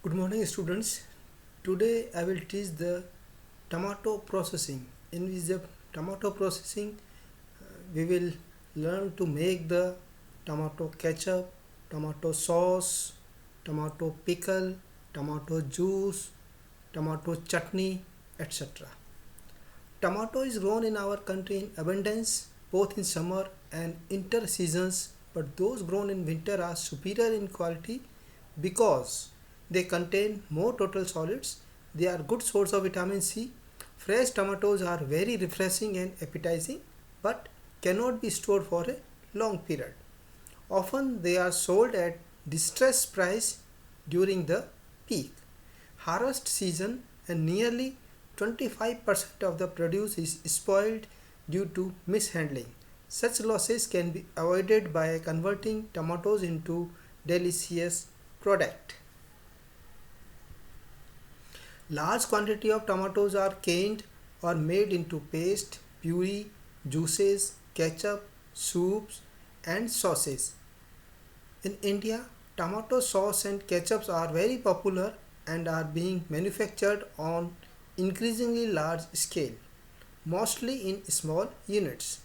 Good morning, students. Today I will teach the tomato processing. In the tomato processing, we will learn to make the tomato ketchup, tomato sauce, tomato pickle, tomato juice, tomato chutney, etc. Tomato is grown in our country in abundance both in summer and inter seasons, but those grown in winter are superior in quality because they contain more total solids. They are good source of vitamin C. Fresh tomatoes are very refreshing and appetizing but cannot be stored for a long period. Often they are sold at distressed price during the peak harvest season, and nearly 25% of the produce is spoiled due to mishandling. Such losses can be avoided by converting tomatoes into delicious product. Large quantity of tomatoes are canned or made into paste, puree, juices, ketchup, soups and sauces. In India, tomato sauce and ketchups are very popular and are being manufactured on increasingly large scale, mostly in small units.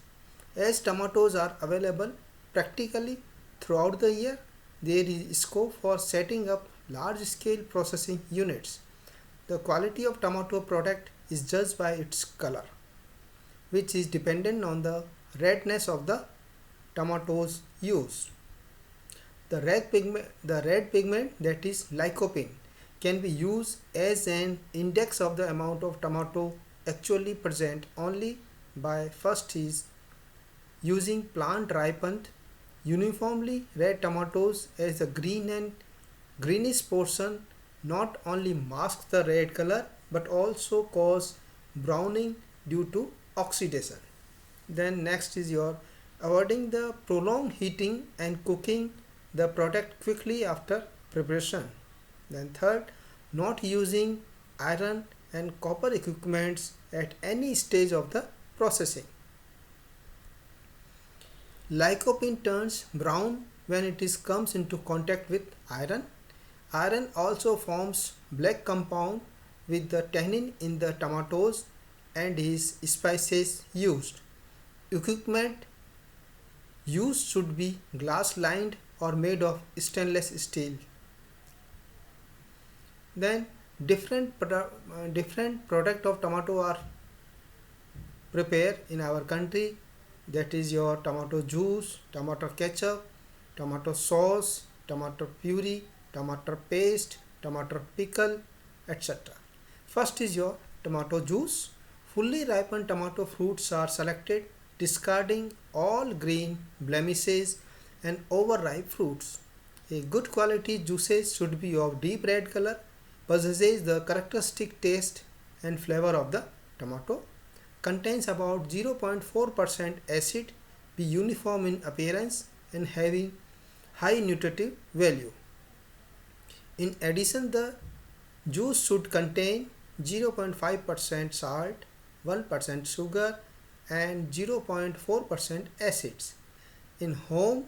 As tomatoes are available practically throughout the year, there is scope for setting up large scale processing units. The quality of tomato product is judged by its color, which is dependent on the redness of the tomatoes used. The red pigment that is lycopene can be used as an index of the amount of tomato actually present only by first is using plant ripened uniformly red tomatoes, as the green and greenish portion not only masks the red color but also cause browning due to oxidation. Then next is your avoiding the prolonged heating and cooking the product quickly after preparation. Then third, not using iron and copper equipments at any stage of the processing. Lycopene turns brown when it is comes into contact with iron. Iron also forms black compound with the tannin in the tomatoes and is spices used. Equipment used should be glass lined or made of stainless steel. Then different product of tomato are prepared in our country, that is your tomato juice, tomato ketchup, tomato sauce, tomato puree, tomato paste, tomato pickle, etc. First is your tomato juice. Fully ripened tomato fruits are selected, discarding all green blemishes and overripe fruits. A good quality juices should be of deep red color, possesses the characteristic taste and flavor of the tomato, contains about 0.4% acid, be uniform in appearance and having high nutritive value. In addition, the juice should contain 0.5% salt, 1% sugar and 0.4% acids. In home,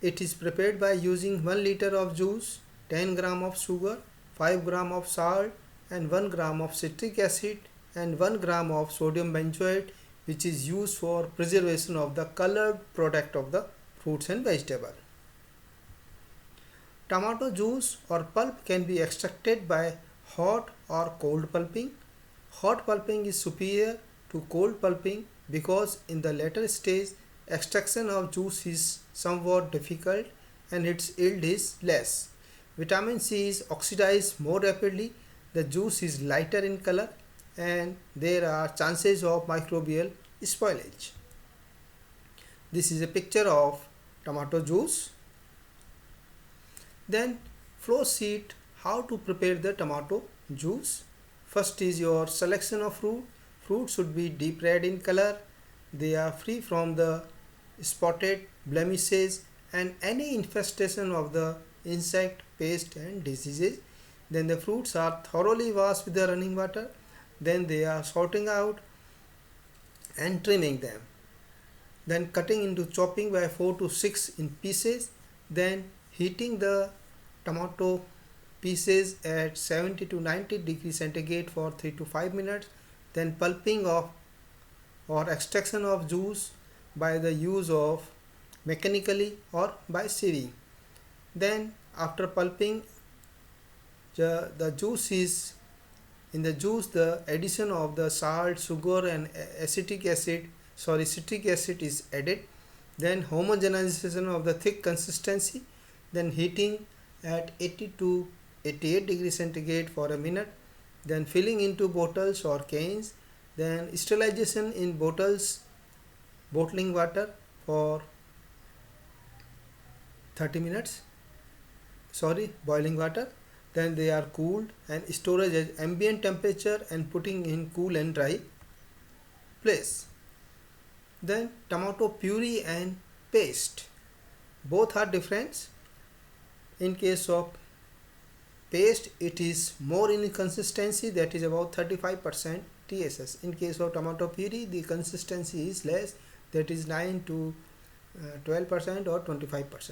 it is prepared by using 1 liter of juice, 10 gram of sugar, 5 gram of salt and 1 gram of citric acid and 1 gram of sodium benzoate, which is used for preservation of the colored product of the fruits and vegetable. Tomato juice or pulp can be extracted by hot or cold pulping. Hot pulping is superior to cold pulping because in the latter stage extraction of juice is somewhat difficult and its yield is less. Vitamin C is oxidized more rapidly, the juice is lighter in color and there are chances of microbial spoilage. This is a picture of tomato juice. Then flow sheet how to prepare the tomato juice. First is your selection of fruit. Fruit should be deep red in color. They are free from the spotted blemishes and any infestation of the insect, pest and diseases. Then the fruits are thoroughly washed with the running water. Then they are sorting out and trimming them. Then cutting into chopping by 4 to 6 in pieces. Then heating the tomato pieces at 70 to 90 degrees centigrade for 3 to 5 minutes. Then pulping of or extraction of juice by the use of mechanically or by sieving. Then after pulping, the juice is in the juice, the addition of the salt, sugar and citric acid is added. Then homogenization of the thick consistency, then heating at 80 to 88 degrees centigrade for a minute, then filling into bottles or cans, then sterilization in bottling water for 30 minutes, boiling water. Then they are cooled and storage at ambient temperature and putting in cool and dry place. Then tomato puree and paste, both are different. In case of paste, it is more in consistency, that is about 35% TSS. In case of tomato puree, the consistency is less, that is 9 to 12% or 25%.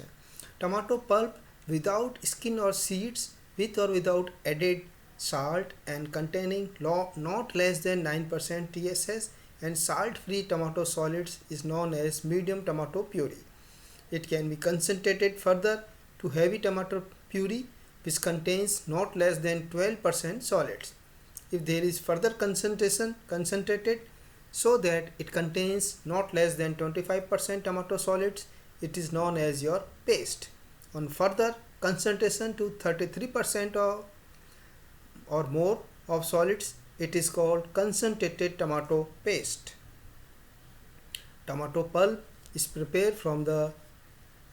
Tomato pulp without skin or seeds, with or without added salt and containing not less than 9% TSS, and salt-free tomato solids is known as medium tomato puree. It can be concentrated further to heavy tomato puree, which contains not less than 12% solids. If there is further concentrated so that it contains not less than 25% tomato solids, it is known as your paste. On further concentration to 33% or more of solids, it is called concentrated tomato paste. Tomato pulp is prepared from the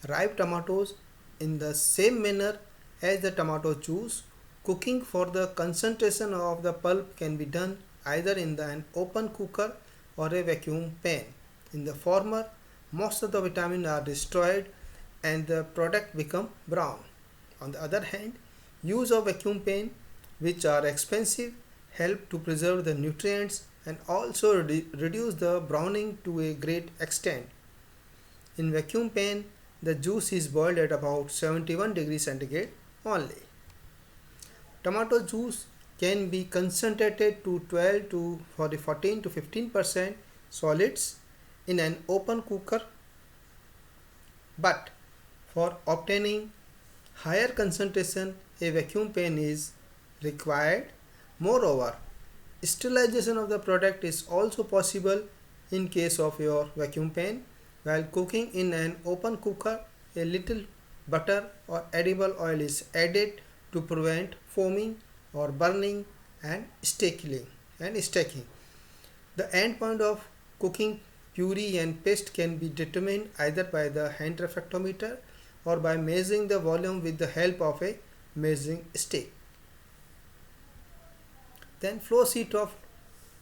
ripe tomatoes in the same manner as the tomato juice. Cooking for the concentration of the pulp can be done either in an open cooker or a vacuum pan. In the former, most of the vitamins are destroyed and the product become brown. On the other hand, use of vacuum pan, which are expensive, help to preserve the nutrients and also reduce the browning to a great extent. In vacuum pan, the juice is boiled at about 71 degrees centigrade only. Tomato juice can be concentrated to 14 to 15% solids in an open cooker, but for obtaining higher concentration, a vacuum pan is required. Moreover, sterilization of the product is also possible in case of your vacuum pan. While cooking in an open cooker, a little butter or edible oil is added to prevent foaming or burning and stacking. The end point of cooking puree and paste can be determined either by the hand refractometer or by measuring the volume with the help of a measuring stick. Then flow sheet of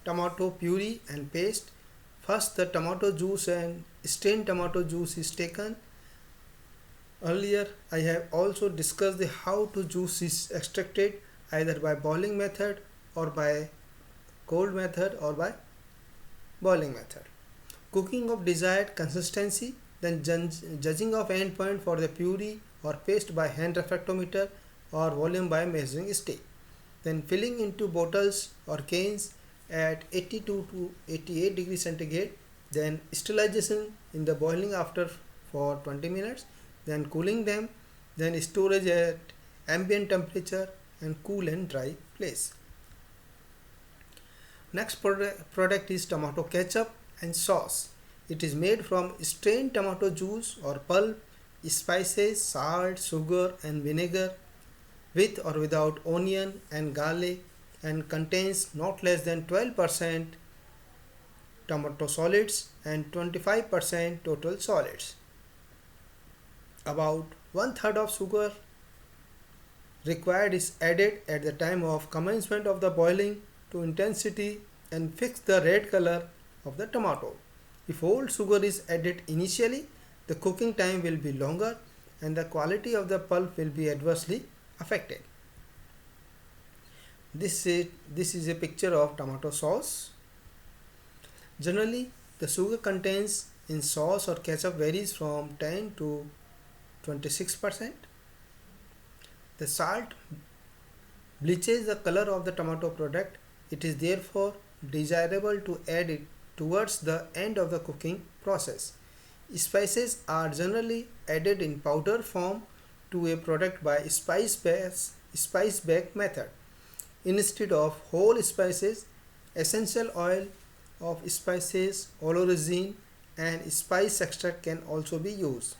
tomato puree and paste. First, the tomato juice and strained tomato juice is taken. Earlier, I have also discussed how to juice is extracted either by boiling method or by cold method or by boiling method. Cooking of desired consistency, then judging of end point for the puree or paste by hand refractometer or volume by measuring stick. Then filling into bottles or cans at 82 to 88 degrees centigrade, then sterilization in the boiling after for 20 minutes, then cooling them, then storage at ambient temperature and cool and dry place. Next product is tomato ketchup and sauce. It is made from strained tomato juice or pulp, spices, salt, sugar and vinegar, with or without onion and garlic, and contains not less than 12% tomato solids and 25% total solids. About 1/3 of sugar required is added at the time of commencement of the boiling to intensity and fix the red color of the tomato. If old sugar is added initially, the cooking time will be longer and the quality of the pulp will be adversely affected. This is a picture of tomato sauce. Generally, the sugar contains in sauce or ketchup varies from 10 to 26%. The salt bleaches the color of the tomato product. It is therefore desirable to add it towards the end of the cooking process. Spices are generally added in powder form to a product by spice bag method. Instead of whole spices, essential oil of spices, oleoresin, and spice extract can also be used.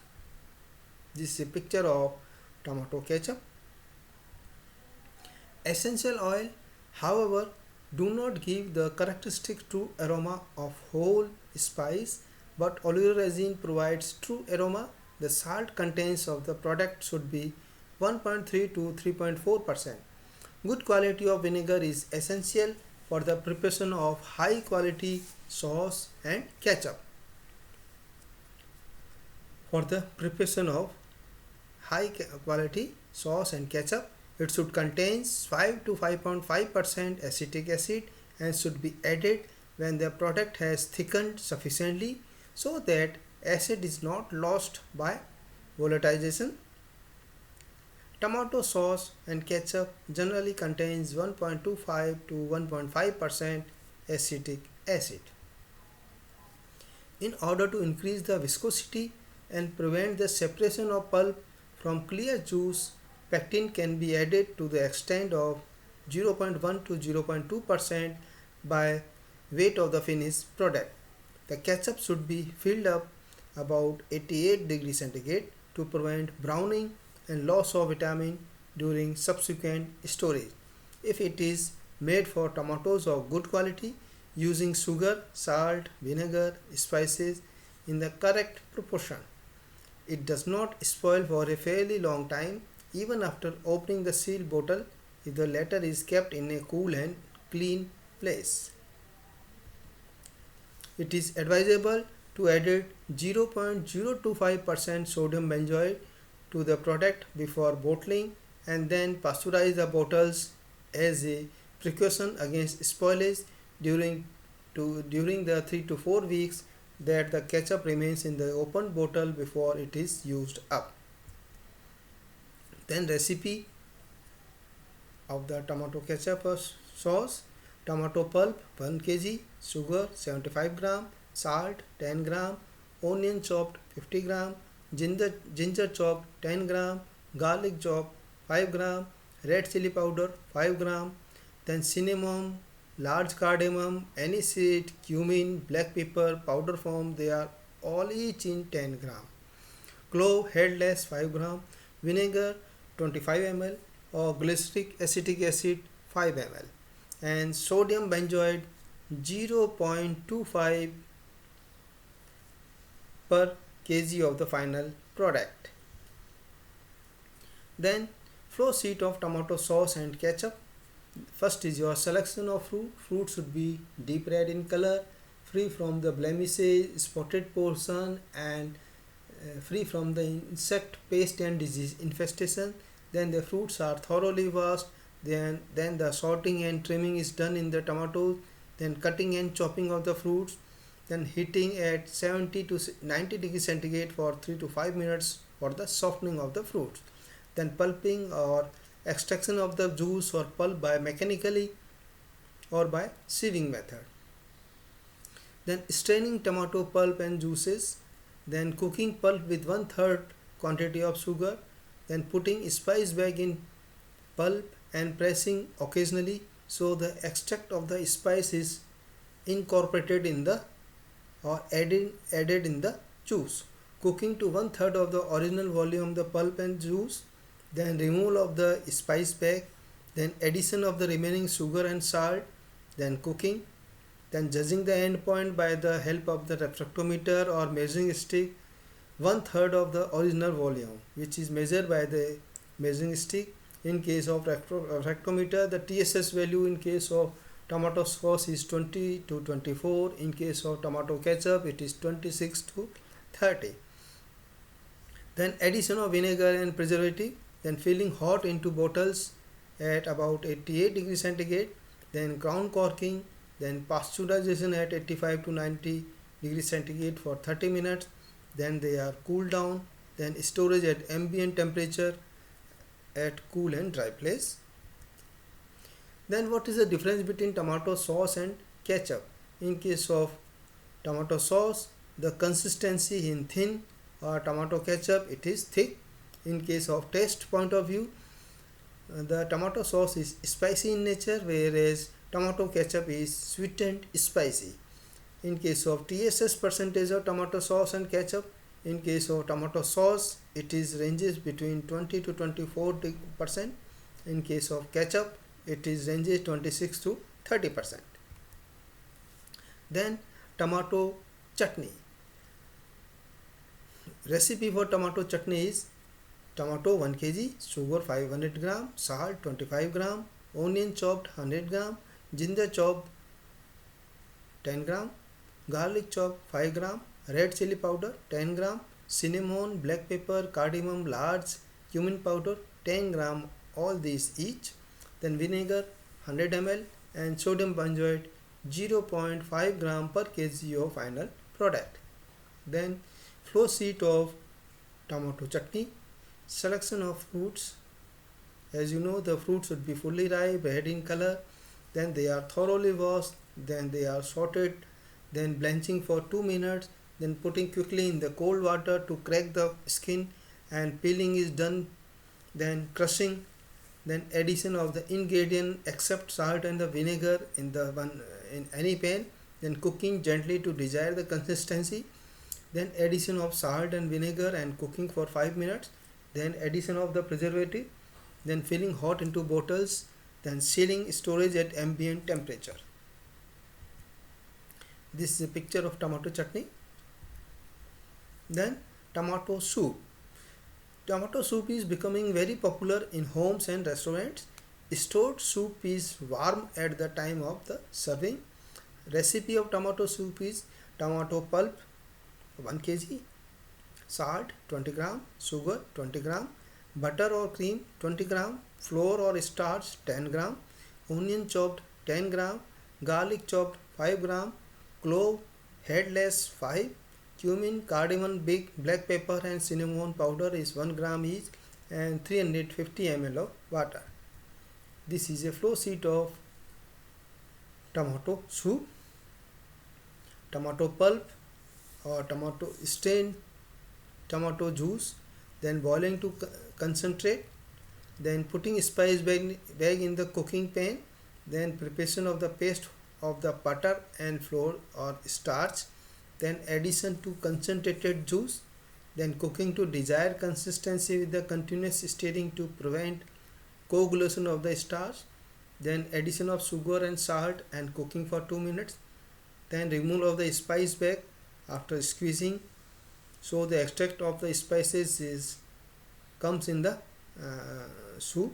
This is a picture of tomato ketchup. Essential oil, however, do not give the characteristic true aroma of whole spice, but oleoresin provides true aroma. The salt contents of the product should be 1.3 to 3.4%. Good quality of vinegar is essential for the preparation of high quality sauce and ketchup. For the preparation of high quality sauce and ketchup, it should contain 5 to 5.5% acetic acid and should be added when the product has thickened sufficiently so that acid is not lost by volatilization. Tomato sauce and ketchup generally contains 1.25 to 1.5% acetic acid. In order to increase the viscosity and prevent the separation of pulp from clear juice, pectin can be added to the extent of 0.1 to 0.2% by weight of the finished product. The ketchup should be filled up about 88 degrees centigrade to prevent browning and loss of vitamin during subsequent storage. If it is made for tomatoes of good quality, using sugar, salt, vinegar, spices in the correct proportion, it does not spoil for a fairly long time even after opening the sealed bottle if the latter is kept in a cool and clean place. It is advisable to add 0.025% sodium benzoate to the product before bottling and then pasteurize the bottles as a precaution against spoilage during the 3 to 4 weeks that the ketchup remains in the open bottle before it is used up. Then recipe of the tomato ketchup sauce: tomato pulp 1 kg, sugar 75 gram, salt 10 gram, onion chopped 50 gram, ginger chopped 10 gram, garlic chopped 5 gram, red chili powder 5 gram, then cinnamon, large cardamom, aniseed, cumin, black pepper, powder form, they are all each in 10 gram. Clove headless 5 gram, vinegar 25 ml or glyceric acetic acid 5 ml, and sodium benzoate 0.25 per kg of the final product. Then flow sheet of tomato sauce and ketchup. First is your selection of fruit. Fruit should be deep red in color, free from the blemishes, spotted portion, and free from the insect pest and disease infestation. Then the fruits are thoroughly washed. Then the sorting and trimming is done in the tomatoes. Then cutting and chopping of the fruits. Then heating at 70 to 90 degrees centigrade for 3 to 5 minutes for the softening of the fruits. Then pulping or extraction of the juice or pulp by mechanically or by sieving method. Then straining tomato pulp and juices. Then cooking pulp with 1/3 quantity of sugar. Then putting spice bag in pulp and pressing occasionally so the extract of the spice is incorporated in the or added in the juice. Cooking to 1/3 of the original volume of the pulp and juice. Then removal of the spice bag. Then addition of the remaining sugar and salt. Then cooking. Then judging the end point by the help of the refractometer or measuring stick. 1/3 of the original volume, which is measured by the measuring stick. In case of refractometer, the TSS value in case of tomato sauce is 20 to 24. In case of tomato ketchup, it is 26 to 30. Then addition of vinegar and preservative. Then filling hot into bottles at about 88 degrees centigrade. Then ground corking. Then pasteurization at 85 to 90 degrees centigrade for 30 minutes. Then they are cooled down. Then storage at ambient temperature at cool and dry place. Then what is the difference between tomato sauce and ketchup? In case of tomato sauce, the consistency in thin, or tomato ketchup it is thick. In case of taste point of view, the tomato sauce is spicy in nature, whereas tomato ketchup is sweet and spicy. In case of TSS percentage of tomato sauce and ketchup, in case of tomato sauce it is ranges between 20 to 24%. In case of ketchup it is ranges 26 to 30%. Then tomato chutney. Recipe for tomato chutney is tomato 1 kg, sugar 500 gram, salt 25 gram, onion chopped 100 gram, ginger chopped 10 gram, garlic chopped 5 gram, red chili powder 10 gram, cinnamon, black pepper, cardamom, large, cumin powder 10 gram, all these each. Then vinegar 100 ml and sodium benzoate 0.5 gram per kg of final product. Then flow sheet of tomato chutney. Selection of fruits. As you know, the fruits should be fully ripe, red in color. Then they are thoroughly washed. Then they are sorted. Then blanching for 2 minutes. Then putting quickly in the cold water to crack the skin, and peeling is done. Then crushing. Then addition of the ingredient except salt and the vinegar in any pan. Then cooking gently to desired the consistency. Then addition of salt and vinegar and cooking for 5 minutes. Then addition of the preservative. Then filling hot into bottles. Then sealing storage at ambient temperature. This is a picture of tomato chutney. Then tomato soup. Tomato soup is becoming very popular in homes and restaurants. Stored soup is warm at the time of the serving. Recipe of tomato soup is tomato pulp 1 kg, salt 20 gram, sugar 20 gram, butter or cream 20 gram, flour or starch 10 gram, onion chopped 10 gram, garlic chopped 5 gram, clove headless 5, cumin, cardamom, big, black pepper and cinnamon powder is 1 gram each, and 350 ml of water. This is a flow sheet of tomato soup. Tomato pulp or tomato strained tomato juice, then boiling to concentrate, then putting spice bag in the cooking pan, then preparation of the paste of the butter and flour or starch, then addition to concentrated juice, then cooking to desired consistency with the continuous stirring to prevent coagulation of the starch, then addition of sugar and salt and cooking for 2 minutes, then removal of the spice bag after squeezing, so the extract of the spices comes in the soup.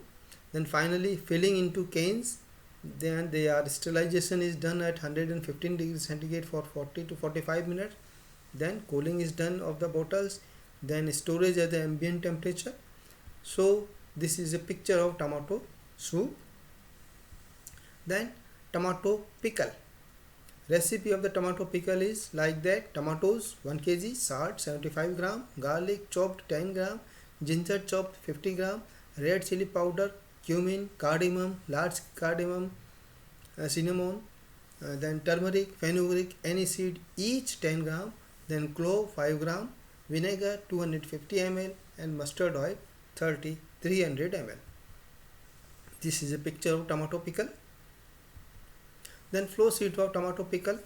Then finally filling into cans. Then their sterilization is done at 115 degrees centigrade for 40 to 45 minutes. Then cooling is done of the bottles. Then storage at the ambient temperature. So this is a picture of tomato soup. Then tomato pickle. Recipe of the tomato pickle is like that: tomatoes 1 kg, salt 75 gram, garlic chopped 10 gram, ginger chopped 50 gram, red chili powder, cumin, cardamom, large cardamom, cinnamon, then turmeric, fenugreek, aniseed each 10 gram, then clove 5 gram, vinegar 250 ml and mustard oil 300 ml. This is a picture of tomato pickle. Then flow sheet of tomato pickle.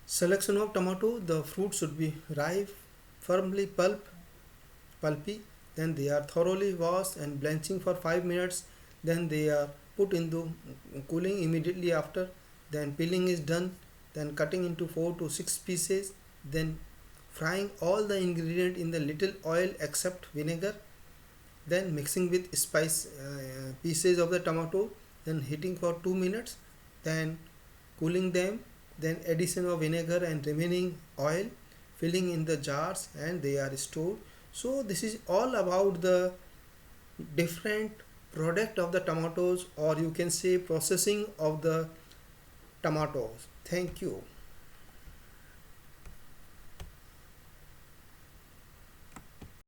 Selection of tomato. The fruit should be ripe, firmly pulpy. Then they are thoroughly washed and blanching for 5 minutes. Then they are put into cooling immediately after. Then peeling is done. Then cutting into 4 to 6 pieces. Then frying all the ingredient in the little oil except vinegar. Then mixing with spice pieces of the tomato. Then heating for 2 minutes. Then cooling them, then addition of vinegar and remaining oil, filling in the jars, and they are stored. So this is all about the different product of the tomatoes, or you can say processing of the tomatoes. Thank you.